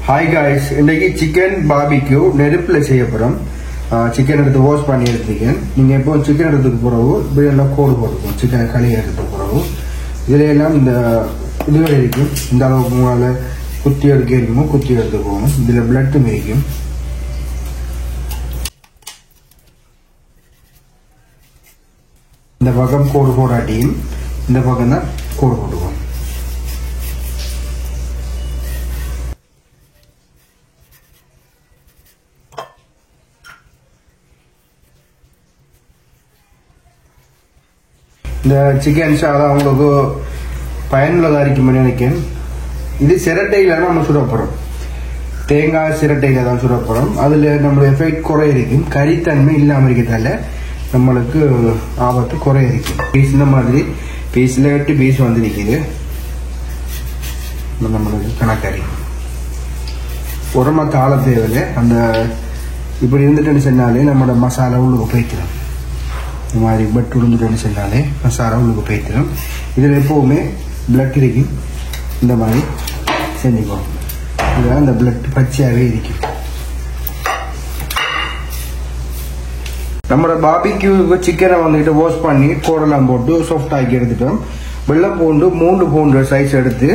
Hi guys, இன்னைக்கு chicken barbecue நெருப்புல செய்ய போறோம். சிக்கன் எடுத்து வாஷ் பண்ணி எடுத்துக்கேன். நீங்க இப்போ சிக்கன் எடுத்துக்கு போறவு இப்படியெல்லாம் கோடு போட்டுக்கோம். சிக்கனை கழுவி எடுத்து போறவு இதுல எல்லாம் இந்த இதுவே இருக்கும். இந்த அளவுக்கு மேல குத்தி எடுக்க இருக்குமோ குத்தி எடுத்துக்கோங்க. இதுல பிளட்டும் இருக்கும். இந்த பக்கம் கோடு போடாட்டியும் இந்த பக்கம் தான் கோடு போட்டுக்கோங்க. இந்த சிக்கன் சாதா உங்களுக்கு பயனுள்ளதாக இருக்கும்னு நினைக்கிறேன். இது சிரட்டையில நம்ம சுட போறோம். தேங்காய் சிரட்டையில தான் சுட போறோம். அதுல நம்மளுடைய எஃபெக்ட் குறை இருக்கும். கறித்தன்மை இல்லாம இருக்கிறதால நம்மளுக்கு ஆபத்து குறை இருக்கும். பீஸ் இந்த மாதிரி பீஸ்ல 8 பீஸ் வந்து நிற்குது. நம்மளுக்கு கணக்கறி உரமா தாள தேவையில்லை. அந்த இப்படி இருந்துட்டு சொன்னாலே நம்மளோட மசாலா உள்ளுக்கு போய்க்கிறோம். இந்த மாதிரி பட் உளுந்துட்டோன்னு சொன்னாலே மசாலா உள்ளுக்கு போய்க்கிறோம். இதில் எப்போவுமே பிளட் இருக்கும். இந்த மாதிரி செஞ்சுக்குவோம். இதில் அந்த பிளட் பச்சையாகவே இருக்கும். நம்மளோட பாபிக்யூ சிக்கனை வந்துட்டு வாஷ் பண்ணி கோடெல்லாம் போட்டு சாஃப்ட் ஆக்கி எடுத்துட்டோம். வெள்ளை பூண்டு 3 பூண்டு சைஸ் எடுத்து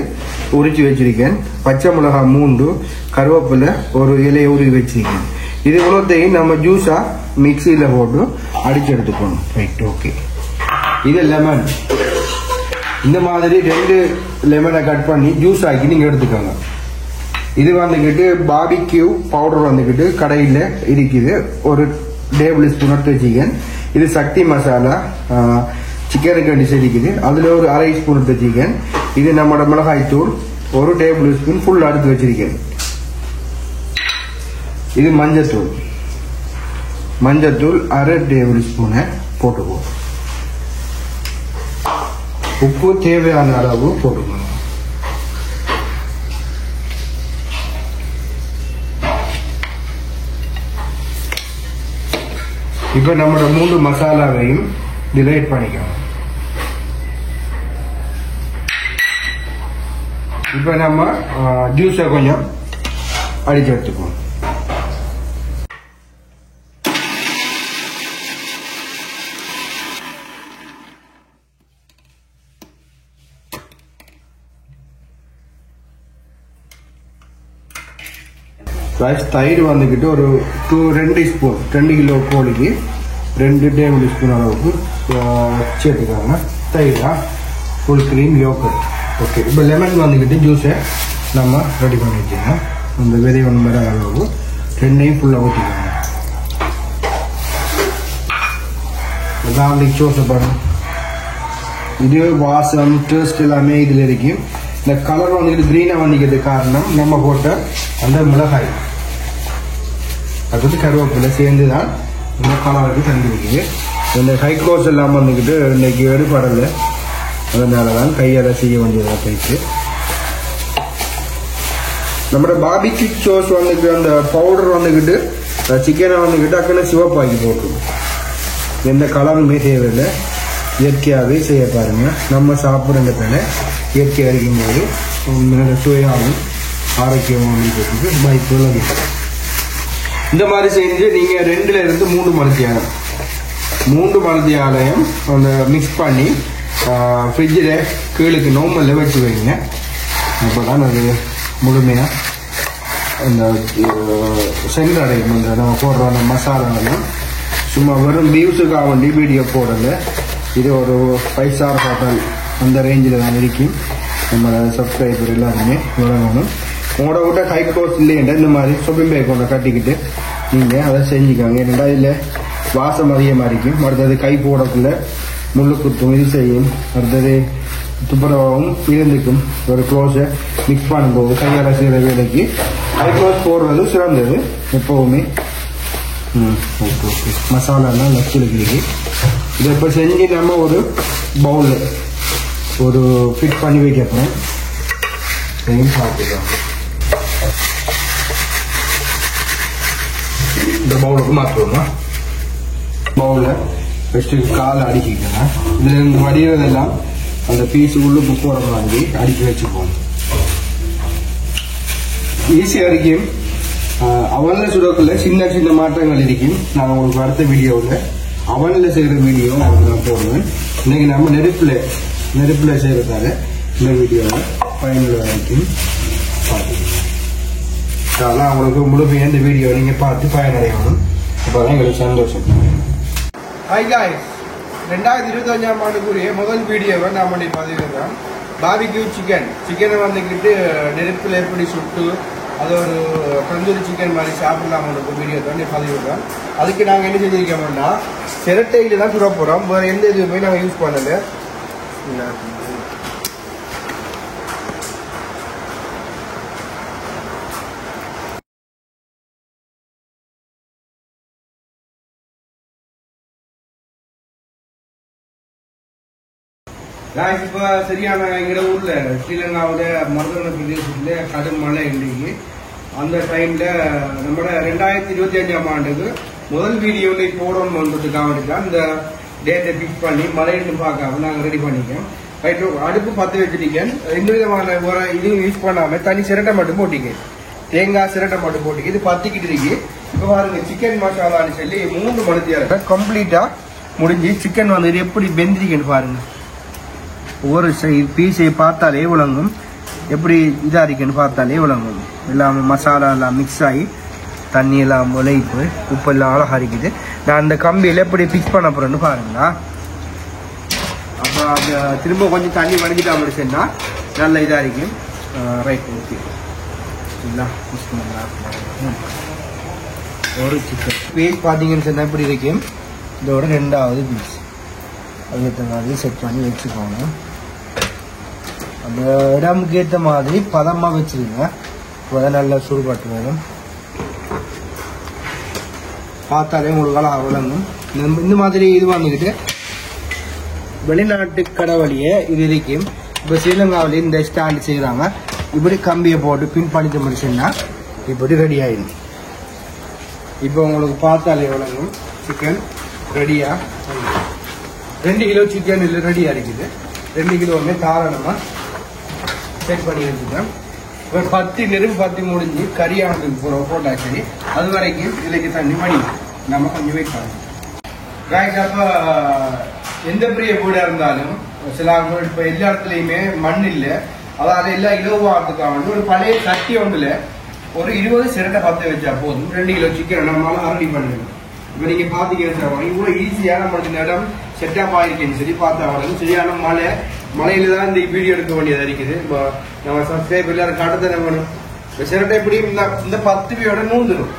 உரிச்சு வச்சிருக்கேன். பச்சை மிளகாய் 3, கருவேப்பிலை ஒரு இலையை உருவி வச்சிருக்கேன். இது இவ்வளோத்தையும் நம்ம ஜூஸா மிக்சியில போட்டு அடிச்சு எடுத்துக்கணும். Right, okay. இது லெமன். இந்த மாதிரி 2 லெமனை கட் பண்ணி ஜூஸ் ஆக்கி நீங்க எடுத்துக்கோங்க. இது வந்துக்கிட்டு பாபிக்யூ பவுடர் வந்துக்கிட்டு கடையில் இருக்குது. ஒரு டேபிள் ஸ்பூன் எடுத்து வச்சுக்கேன். இது சக்தி மசாலா சிக்கனுக்கு அடிச்சு இருக்குது. அதுல ஒரு 1/2 ஸ்பூன் எடுத்து வச்சுக்கேன். இது நம்மளோட மிளகாய் தூள் ஒரு டேபிள் ஸ்பூன் ஃபுல் எடுத்து வச்சிருக்கேன். இது மஞ்சத்தூள் 1/2 டேபிள் ஸ்பூனை போட்டுக்குவோம். உப்பு தேவையான அளவு போட்டுக்கணும். இப்ப நம்மளோட 3 மசாலாவையும் டிவைட் பண்ணிக்கலாம். இப்ப நம்ம ஜூஸை கொஞ்சம் அடிச்சு எடுத்துக்குவோம். தயிர் வந்துக்கிட்டு ஒரு 2 ஸ்பூன் 2 கிலோ கோழிக்கு 2 டேபிள் ஸ்பூன் அளவுக்கு சேர்த்துக்காங்க. தயிரா ஃபுல் கிரீம் யோகர்ட். ஓகே, இப்போ லெமன் வந்துக்கிட்டு ஜூஸை நம்ம ரெடி பண்ணி வச்சுக்கோங்க. அந்த விதை 1 அளவு 2ஐயும் ஃபுல்லாக ஊற்றிக்கோங்க. கார்லிக் சோஸை பாருங்க. இது வாசம் டேஸ்ட் எல்லாமே இதில் இருக்கும். இந்த கலர் வந்துக்கிட்டு கிரீனாக வந்துக்கிறது காரணம் நம்ம போட்ட அந்த மிளகாய் அது கருவேப்பிலை சேர்ந்து தான் இந்த கலருக்கு தந்துருக்குது. இந்த ஹை க்ளோஸ் எல்லாம் வந்துக்கிட்டு இன்னைக்கு எடுப்படலை. அதனால தான் கையால் செய்ய வேண்டியதாக போயிட்டு நம்மளோட பாபிக்யூ சோஸ் வந்துட்டு அந்த பவுடர் வந்துக்கிட்டு சிக்கனை வந்துக்கிட்டு அக்கனை சிவப்பாக்கி போட்டுரும். எந்த கலருமே தேவையில்லை. இயற்கையாகவே செய்ய பாருங்க. நம்ம சாப்பிட்றதுனால இயற்கையாக இருக்கும்போது நல்ல சுவையாகவும் ஆரோக்கியமாக வாய்ப்பு உள்ளது. இந்த மாதிரி செஞ்சு நீங்க 2 இருந்து 3 மணித்தியாலயம் அந்த மிக்ஸ் பண்ணி ஃப்ரிட்ஜில் கீழுக்கு நார்மலில் வச்சு வைங்க. அப்போதான் அது முழுமையாக அந்த சென்றடையும். அந்த நம்ம போடுற அந்த மசாலாவெல்லாம் சும்மா வெறும் வியூஸுக்காக வேண்டி வீடியோ போடலை. இது ஒரு 5 ஸ்டார் ஹோட்டல் அந்த ரேஞ்சில் தான் இருக்கும். நம்ம சப்ஸ்கிரைபர் எல்லாருமே விளங்கணும். உங்களோட விட்ட ஹை க்ளோஸ் இல்லைன்ற இந்த மாதிரி சொப்பிங் பேக் கொண்டு கட்டிக்கிட்டு நீங்கள் அதை செஞ்சுக்காங்க. ஏன்னா இதில் வாசம் அதிகமாக இருக்கும். அடுத்தது கை போடக்குள்ள முள்ளு குத்தும், இது செய்யும். அடுத்தது துப்புரவாகவும் இருந்துக்கும். ஒரு க்ளோஸை மிக்ஸ் பண்ணும்போது கையால் செய்கிற வேலைக்கு ஹை க்ளோஸ் போடுறது சிறந்தது எப்போவுமே. ஓகே ஓகே, மசாலாலாம் லட்சுக்கு இதை இப்போ செஞ்சு நம்ம ஒரு பவுலில் ஒரு ஃபிட் பண்ணி வைக்கப்போம். சாப்பிடுறோம். இந்த பவுலுக்கு மாற்றுவோமா? பவுலில் ஃபஸ்ட்டு காலை அடிக்கிக்கலாம். இதில் வடிவதெல்லாம் அந்த பீஸு உள்ளுக்கு போகிற மாதிரி அடுக்கி வச்சுப்போம். ஈஸியாக இருக்கும். அவனில் சுடக்குள்ள சின்ன சின்ன மாற்றங்கள் இருக்கும். நான் உங்களுக்கு அடுத்த வீடியோவில் அவனில் செய்கிற வீடியோ உங்களுக்கு நான் போடுவேன். இன்னைக்கு நம்ம நெருப்பில் செய்கிறதால இந்த வீடியோவில் பயனுள்ள வரைக்கும் பார்த்துக்கலாம். அவங்களுக்கு முழுமையாக இந்த வீடியோ நீங்கள் பார்த்து பயனடையணும். அப்போதான் எங்களுக்கு சந்தோஷம். ஹாய் காய்ஸ், 2025ஆம் ஆண்டுக்குரிய முதல் வீடியோவை நான் பண்ணி பதிவிடுறேன். பாபிக்யூ சிக்கனை வந்துக்கிட்டு நெருப்பில் எப்படி சுட்டு அது ஒரு தந்தூரி சிக்கன் மாதிரி சாப்பிடலாம் ஒரு வீடியோ தான் பதிவிடுறேன். அதுக்கு நாங்கள் என்ன செஞ்சிருக்கோம்னா சிரட்டையில் தான் சுட போகிறோம். வேறு எந்த இதுவுமே நாங்கள் யூஸ் பண்ணலை. இப்போ சரியான எங்கிற ஊர்ல ஸ்ரீலங்காவோட மருதன பிரதேசத்துல கடும் மழை இன்றைக்கு. அந்த டைம்ல நம்மளோட 2025ஆம் ஆண்டுக்கு முதல் வீடியோவை போடணுன்றதுக்காக இந்த டேட்டை பிக்ஸ் பண்ணி மழைன்னு பார்க்காம நாங்கள் ரெடி பண்ணிக்கோம். ரைட், அடுப்பு பற்ற வச்சுட்டீங்க. எந்த விதமான ஒரு இதுவும் யூஸ் பண்ணாம தனி சிரட்டை மட்டும் போட்டிங்க, தேங்காய் சிரட்டை மட்டும் போட்டிங்க. இது பத்திக்கிட்டு இருக்கு. இப்போ பாருங்க, சிக்கன் மசாலான்னு சொல்லி 3 மணித்தியாரம் கம்ப்ளீட்டா முடிஞ்சு சிக்கன் வந்து எப்படி வெந்திருக்குன்னு பாருங்க. ஒவ்வொரு பீஸை பார்த்தாலே விளங்கும், எப்படி இதாக இருக்குன்னு பார்த்தாலே விளங்கும். எல்லாம் மசாலா எல்லாம் மிக்ஸ் ஆகி தண்ணி எல்லாம் உழைப்பு உப்பு எல்லாம் அழகா இருக்குது. நான் அந்த கம்பியில் எப்படி பிக்ஸ் பண்ண போறேன்னு பாருங்களா. அப்புறம் அந்த திரும்ப கொஞ்சம் தண்ணி வடிஞ்சிட்டா முடிச்சுன்னா நல்ல இதாக இருக்கும். Right, okay. ஒரு சிக்கன் பீஸ் பார்த்தீங்கன்னு சொன்னால் எப்படி இருக்கும். இதோட 2வது பீஸ் அதுக்கேற்ற மாதிரி செட் பண்ணி வச்சுக்கோங்க. அந்த இடமுக்கு ஏற்ற மாதிரி பதமாக வச்சுருங்க. இப்போ நல்லா சுடுபாட்டு வேணும். பார்த்தாலே உங்களுக்கு விளங்கும். இந்த மாதிரி இது வந்துக்கிட்டு வெளிநாட்டு கடவுளியே இது இருக்கும். இப்போ ஸ்ரீலங்காவிலே இந்த ஸ்டாண்ட் செய்கிறாங்க. இப்படி கம்பியை போட்டு பின் பண்ணிட்டு முடிச்சுன்னா இப்படி ரெடி ஆயிடும். இப்போ உங்களுக்கு பார்த்தாலே விளங்கும். சிக்கன் ரெடியாக 2 கிலோ சிக்கன் இல்லை ரெடியாக இருக்குது. 2 கிலோவுமே தாராளமாக செட் பண்ணி வச்சுக்கேன். இப்போ 10 நெருப்பு 10 முடிஞ்சு கறியானதுக்கு போட்டா சரி. அது வரைக்கும் இதுக்கு தண்ணி மணி நம்ம கொஞ்சம் வெயிட் பண்ணணும். காய்ஸ், அப்போ எந்த பெரிய வீடாக இருந்தாலும் சில இப்போ எல்லா இடத்துலையுமே மண் இல்லை. அதாவது எல்லாம் இலவாகிறதுக்காக வந்து ஒரு பழைய சட்டி ஒன்றில் ஒரு 20 சிரட்டை பற்ற வச்சா போதும். 2 கிலோ சிக்கன் நம்மளால ரெடி பண்ணிடணும். இப்போ நீங்கள் பார்த்தீங்கன்னா இவ்வளோ ஈஸியாக நம்மளுக்கு இடம் செட்டப் ஆகிருக்கேன்னு சொல்லி பார்த்தா சரியான மழையில தான் இந்த வீடியோ எடுக்க வேண்டியதாக இருக்குது. இப்போ நம்ம சப்ஸ்கிரைப் எல்லாரும் காட்டத்தானே வேணும். இப்போ சிரட்டை எப்படியும் இந்த 10 வியோட நூந்துடும்.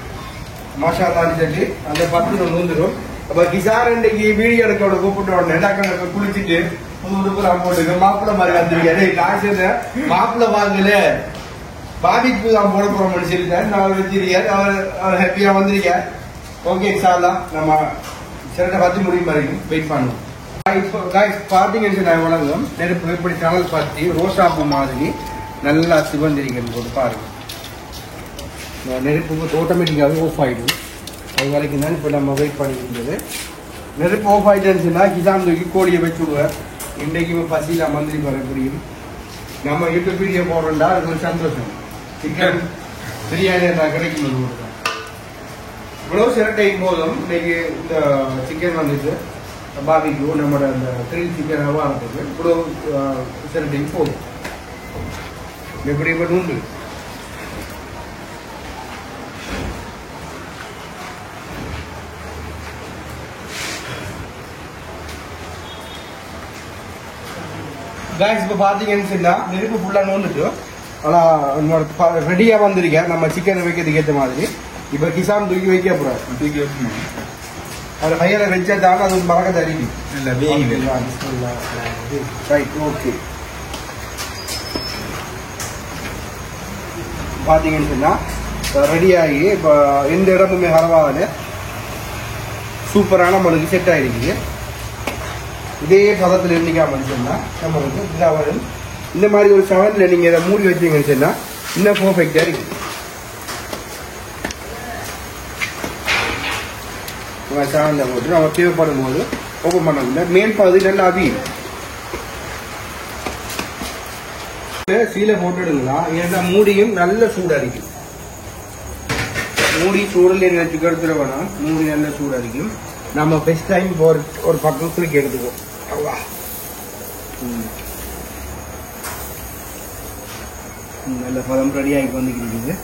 மாஷா அல்லாஹ்னு சொல்லி அந்த 10 நூந்துடும். அப்போ கிசார் இன்றைக்கு வீடியோ எடுக்க கூப்பிட்ட உடனே டாக்டர் குளிச்சுட்டு புதுப்புலாம் போட்டுக்க மாப்பிள்ளை மாதிரி வந்துருக்காரு. காசு மாப்பிள்ளை வாங்கல பாதிப்பு தான் போட போறோம்னு சொல்லிட்டாரு. நான் வச்சிருக்காரு. அவர் ஹாப்பியா வந்திருக்கார். ஓகே சாலா, நம்ம சிரட்டை 10 முடியும் வரைக்கும் வெயிட் பண்ணுவோம். பார்த்தீங்கன்னு நான் வழங்கும் நெருப்பு எப்படி தணல் பற்றி ரோசாப்பூ மாதிரி நல்லா சிவந்திரிக்கன்னு போட்டு பாருங்க. நெருப்பு ஆட்டோமேட்டிக்காகவே ஆஃப் ஆகிடும். அது வரைக்கும் தான் இப்போ நம்ம வெயிட் பண்ணிக்கின்றது. நெருப்பு ஆஃப் ஆகிட்டேன்னு கிசான் தூக்கி கோழியை வச்சு விடுவார். இன்றைக்கு பசியில் மந்திரி வர முடியும். நம்ம யூடியூப் வீடியோ போடுறோம்டா அது ஒரு சந்தோஷம். சிக்கன் பிரியாணி கிடைக்கும். இவ்வளோ சிரட்டையும் போதும். இன்னைக்கு இந்த சிக்கன் வந்துட்டு பாபிக்கு நம்மளோட அந்த கிரில் சிக்கன் வாரத்துக்கு இவ்வளோ சிரட்டையும் போதும். எப்படி இப்போ உண்டு. காய்ஸ், இப்போ பார்த்தீங்கன்னு சொன்னா நெருப்பு ஃபுல்லாக நோந்துட்டு ஆனால் என்னோட ரெடியாக வந்திருக்கேன். நம்ம சிக்கனை வைக்கிறதுக்கு ஏற்ற மாதிரி இப்போ கிசான் தூக்கி வைக்க போறாரு. தூக்கி வைக்கணும். அவர் கையில வச்சாலும் அது மறக்க தருவி இல்லை வேகி. Right, okay. பார்த்தீங்கன்னு சொன்னா ரெடியாகி இப்போ எந்த இடமுமே ஹரவாகல சூப்பரான நம்மளுக்கு செட் ஆகிருக்குது. இதே பதத்தில் இருந்தீங்கன்னு சொன்னா நம்மளுக்கு இதாக வரும். இந்த மாதிரி ஒரு 7ல் நீங்கள் இதை மூடி வச்சீங்கன்னு சொன்னா இன்னும் பர்ஃபெக்டாக இருக்குது. சாதனை போட்டு நம்ம தேவைப்படும் போது ஓப்பன் பண்ண முடியல. மேல் பகுதி நல்லா அவியும். சீலை போட்டுடுங்களா, ஏன்னா மூடியும் நல்ல சூடாக இருக்கும். மூடி சூடில் எனக்கு எடுத்துட வேணாம். மூடி நல்ல சூடாக இருக்கும். நம்ம பெஸ்ட் டைம் ஒரு பக்கத்துக்கு எடுத்துக்குவோம். அவ்வா நல்ல பதம் ரெடியாகி வந்துக்கிட்டு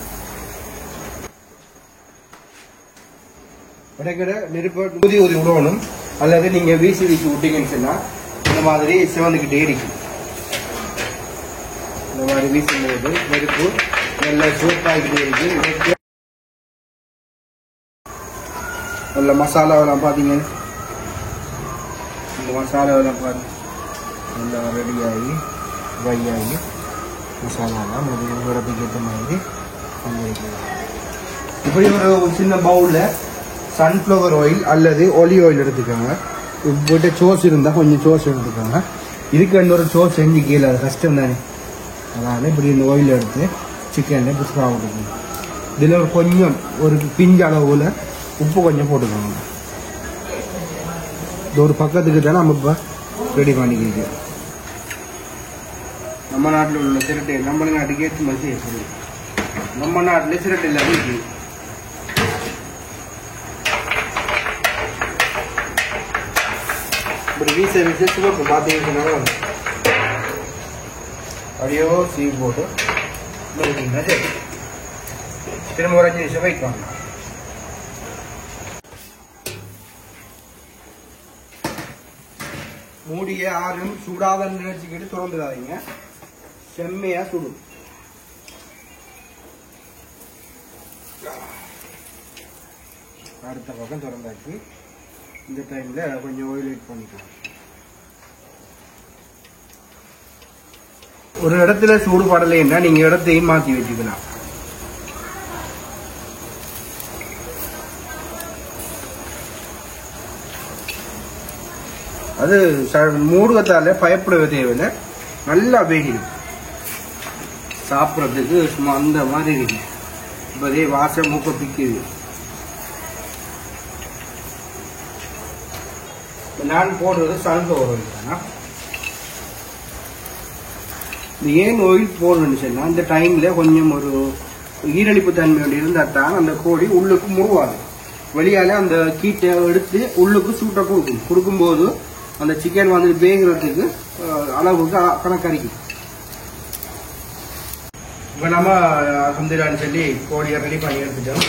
கிடைக்கிற நெருப்பை ஊதி ஊதி விடணும். அல்லது நீங்க வீசி வீசி விட்டீங்கன்னு சொன்னா இந்த மாதிரி சிவந்துக்கிட்டே இருக்கும். இந்த மாதிரி வீசும்போது நெருப்பு நல்ல சூப்பாகிட்டே இருக்கு. நல்ல மசாலாவெல்லாம் பார்த்தீங்க. இந்த மசாலாவெல்லாம் பாருங்க நல்லா ரெடியாகி ஃப்ரையாகி மசாலாலாம் உடம்புக்கு ஏற்ற மாதிரி பண்ணிருக்கலாம். இப்படி ஒரு சின்ன பவுலில் சன்ஃப்ளவர் ஆயில் அல்லது ஒலிவ் ஆயில் எடுத்துக்கோங்க. இப்போட்ட சோஸ் இருந்தால் கொஞ்சம் சோஸ் எடுத்துக்கோங்க. இதுக்கு இன்னொரு சோஸ் செஞ்சு கீழே அது கஷ்டம் தானே. அதனால் இப்படி இந்த ஆயில் எடுத்து சிக்கனில் புதுசாக விட்டுக்கணும். இதில் கொஞ்சம் ஒரு பிஞ்சு அளவில் உப்பு கொஞ்சம் போட்டுக்கோங்க. இது ஒரு பக்கத்துக்கு தானே நம்ம இப்போ ரெடி பண்ணிக்கிறோம். நம்ம நாட்டில் உள்ள சிரட்டை நம்ம நாட்டுக்கு ஏற்ற மாதிரி செய்யப்படுது. நம்ம நாட்டில் சிரட்டை இல்லாமல் இருக்குது. இப்படி வீச வீச சிவப்பு பார்த்தீங்கன்னா அப்படியோ சீ போட்டு சரி திரும்ப ஒரு 5 நிமிஷம் வைப்பாங்க. மூடிய ஆறும் சூடாத நினைச்சுக்கிட்டு திறந்துடாதீங்க. செம்மையா சுடும். அடுத்த பக்கம் திறந்தாச்சு. இந்த டைம்ல கொஞ்சம் ஆயில் ஆட் பண்ணிக்கலாம். ஒரு இடத்துல சூடு படலைன்னா நீங்க இடத்தையும் மாற்றி வச்சுக்கலாம். அது மூடுவதால பயப்பட தேவையில்லை. நல்லா வேகிடும். சாப்பிட்றதுக்கு சும்மா அந்த மாதிரி இருக்கு. இப்போதே வாசம் மூக்க பிக்குது. நான் போடுறது சன்ஃப்ளவர் ஆயில் தானா. இந்த ஏன் ஆயில் போடணும்னு சொன்னா இந்த டைம்ல கொஞ்சம் ஒரு ஈரழிப்பு தன்மையோடு இருந்தால் தான் அந்த கோழி உள்ளுக்கு முருவாது. வெளியால அந்த கீட்டை எடுத்து உள்ளுக்கு சூட்டை கொடுக்கும்போது அந்த சிக்கன் வந்து வேகிறதுக்கு அளவுக்கு கணக்கரிக்கும். இப்போ நம்ம அல்ஹம்துலில்லாஹ்னு சொல்லி கோழியை ரெடி பண்ணி எடுத்துட்டோம்.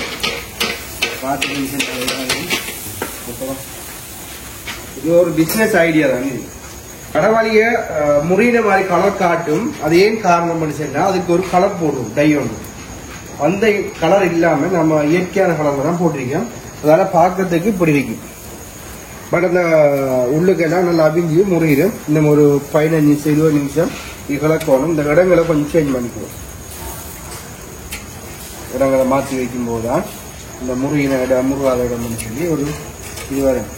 இது ஒரு பிசினஸ் ஐடியா தானே. கடவாளிய முறியின மாதிரி கலர் காட்டும். அது ஏன் காரணம் சொன்னா அதுக்கு ஒரு கலர் போடுறோம், டை ஒன்று. அந்த கலர் இல்லாம நம்ம இயற்கையான கலர்ல தான் போட்டிருக்கோம். அதனால பார்க்கறதுக்கு இப்படி இருக்கும். பட் அந்த உள்ளுக்கெல்லாம் நல்லா அவிஞ்சு முறியிடும். இந்த ஒரு 15-20 நிமிஷம் கலக்கணும். இந்த இடங்களை கொஞ்சம் சேஞ்ச் பண்ணிக்குவோம். இடங்களை மாற்றி வைக்கும் போதுதான் இந்த முருகின இடம் முருகாத இடம்னு சொல்லி ஒரு இது வரும்.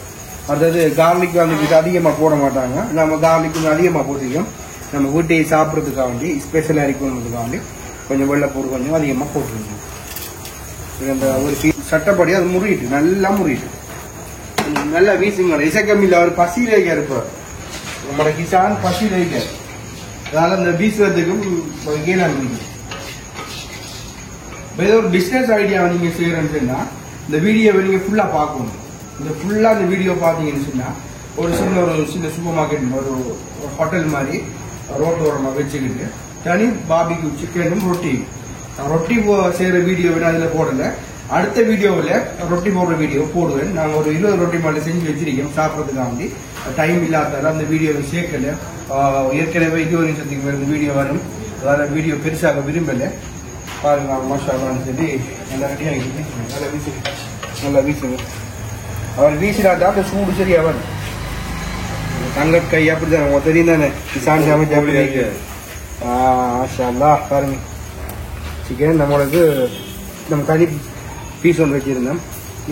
அடுத்தது கார்லிக் வந்து அதிகமாக போட மாட்டாங்க. நம்ம கார்லிக் கொஞ்சம் அதிகமாக போட்டிருக்கோம். நம்ம வீட்டையை சாப்பிட்றதுக்காக வேண்டி ஸ்பெஷலாக இருக்கணுன்றதுக்காக வேண்டி கொஞ்சம் வெள்ளைப்பூர் கொஞ்சம் அதிகமாக போட்டுருக்கோம். இந்த ஒரு சட்டப்படி அது முறியிட்டு நல்லா முறியிட்டு நல்லா வீசுங்க. இசக்கம்மில்ல அவர் பசியில் வைக்க இருப்பார். நம்மளோட கிசான் பசியில் வைக்க. அதனால இந்த வீசுறதுக்கும் கீழே முடியும். ஏதோ ஒரு பிசினஸ் ஐடியா நீங்க செய்யறேன்னு சொன்னா இந்த வீடியோவை நீங்க ஃபுல்லா பார்க்கணும். இந்த ஃபுல்லா இந்த வீடியோ பாத்தீங்கன்னு சொன்னா ஒரு சின்ன சூப்பர் மார்க்கெட் ஒரு ஹோட்டல் மாதிரி ரோட்டோரமா வச்சுக்கிட்டு தனி பாபிக்கு சிக்கனும் ரொட்டி செய்யற வீடியோ அதுல போடல. அடுத்த வீடியோவில் ரொட்டி போடுற வீடியோ போடுவேன். நாங்கள் ஒரு 20 ரொட்டி மட்டும் செஞ்சு வச்சிருக்கோம் சாப்பிட்றதுக்காண்டி. டைம் இல்லாதால அந்த வீடியோவை சேர்க்கல. ஏற்கனவே 20 நிமிஷத்துக்கு மேலே வீடியோ வரும். அதனால வீடியோ பெருசாக விரும்பல. பாருங்க மாஷான்னு சொல்லி நல்லா ரெடி ஆகிடுச்சு. நல்லா வீசுங்க. அவர் வீசினாட்டா அந்த சூடு சரி அவர் தங்க கை அப்படிதான் தெரியும் தானே. கிசான் சமைச்சு அப்படி மாஷா பாருங்க. சிக்கன் நம்மளுக்கு நம்ம தனி பீஸ் ஒன்று வச்சிருந்தோம்.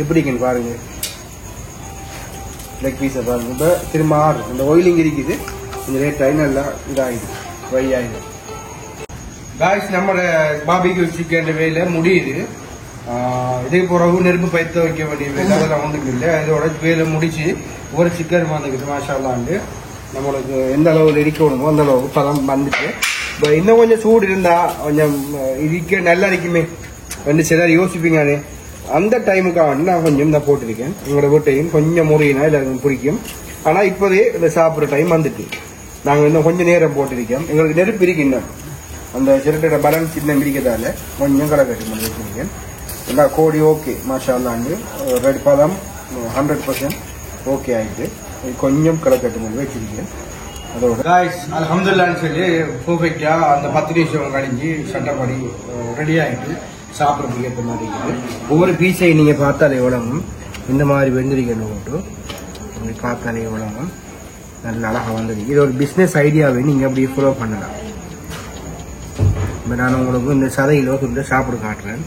எப்படிங்கன்னு பாருங்க. லெக் பீஸை பாருங்க. இப்போ திரும்ப ஆறு இந்த ஆயிலிங் இருக்குது. இந்த ரேட் ஆகி நல்லா இதாகிடுது, ஃப்ரை ஆகிடும். காய்ஸ் நம்மளோட பாபிக்கு சிக்கன் வேலை முடியுது. இதே பிறகு நெருப்பு பைத்த வைக்க வேண்டிய வேலை அதெல்லாம் ஒன்றும் இல்லை. இதோட வேலை முடிச்சு ஒரு சிக்கன் வந்துக்கிட்டு மாஷால்லாண்டு நம்மளுக்கு எந்த அளவுக்கு இருக்கணுமோ அந்த அளவுக்கு பதம் வந்துட்டு. இப்போ இன்னும் கொஞ்சம் சூடு இருந்தா கொஞ்சம் இருக்க நல்லா இருக்குமே ரெண்டு சிலர் யோசிப்பீங்க. அந்த டைமுக்காக நான் கொஞ்சம் தான் போட்டிருக்கேன். எங்களோட வீட்டையும் கொஞ்சம் முறையினா எல்லாருக்கும் பிடிக்கும். ஆனால் இப்போதே இந்த சாப்பிட்ற டைம் வந்துட்டு நாங்கள் இன்னும் கொஞ்சம் நேரம் போட்டிருக்கோம். எங்களுக்கு நெருப்பு இருக்கின்றோம். அந்த சிரட்டோட பேலன்ஸ் சின்ன பிடிக்கிறதால கொஞ்சம் கடை கட்டி பண்ணி வச்சிருக்கேன். எல்லா கோடி ஓகே மாஷா அல்லாண்டு ரெடி பதம் 100% ஓகே ஆயிட்டு கொஞ்சம் கடை கட்டி பண்ணி வச்சிருக்கேன். அதோட அல்ஹம்துலில்லாஹ்னு சொல்லி பர்ஃபெக்டா அந்த 10 நிமிஷம் கழிஞ்சு சட்டப்படி ரெடி ஆகிட்டு சாப்பிட்றதுக்கு ஏற்ற மாதிரி இருக்குது. ஒவ்வொரு பீஸை நீங்கள் பார்த்தாலே உலகம் இந்த மாதிரி வெந்திரிக்கணும் போட்டு அப்படி பார்த்தாலே உலகம் நல்ல அழகாக வந்துருக்கு. இது ஒரு பிஸ்னஸ் ஐடியாவே நீங்கள் அப்படி ஃபாலோ பண்ணலாம். இப்போ நான் உங்களுக்கு இந்த சதையிலோ துண்டு சாப்பிட காட்டுறேன்.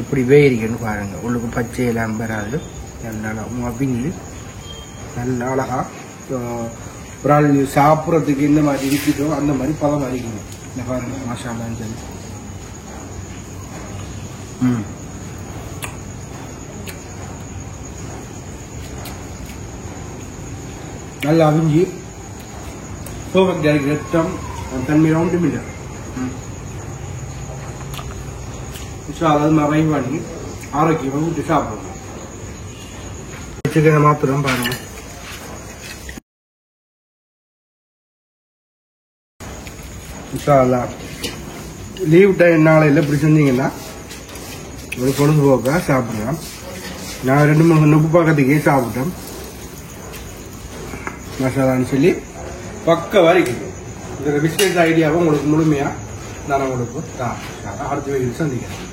எப்படி வேயிருக்குன்னு பாருங்கள். உள்ளுக்கு பச்சை எல்லாம் வராது. நல்லா அப்படின்னு நல்ல அழகாக ஒரு ஆள் சாப்பிட்றதுக்கு இந்த மாதிரி இருக்குதோ அந்த மாதிரி பதம் அடிக்கணும். இந்த பாருங்க மாஷா அல்லாஹ்னு சொல்லி நல்லா அவிஞ்சி ரத்தம் தன்மை ஒன்றும் இல்லை. அதாவது மறை பண்ணி ஆரோக்கியமாக விட்டு சாப்பிடணும். சிக்கனை மாத்திரம் பாருங்க. லீவ் டைம் நாளையில் இப்படி செஞ்சீங்கன்னா ஒரு பொழுதுபோக்காக சாப்பிடலாம். நான் 2-3 நுப்பு பக்கத்துக்கே சாப்பிட்டேன். மசாலான்னு சொல்லி பக்க வரைக்கும் இதில் பிஸ்னஸ் ஐடியாவை உங்களுக்கு முழுமையாக நான் உங்களுக்கு அடுத்த வீடியோ சந்திக்கிறேன்.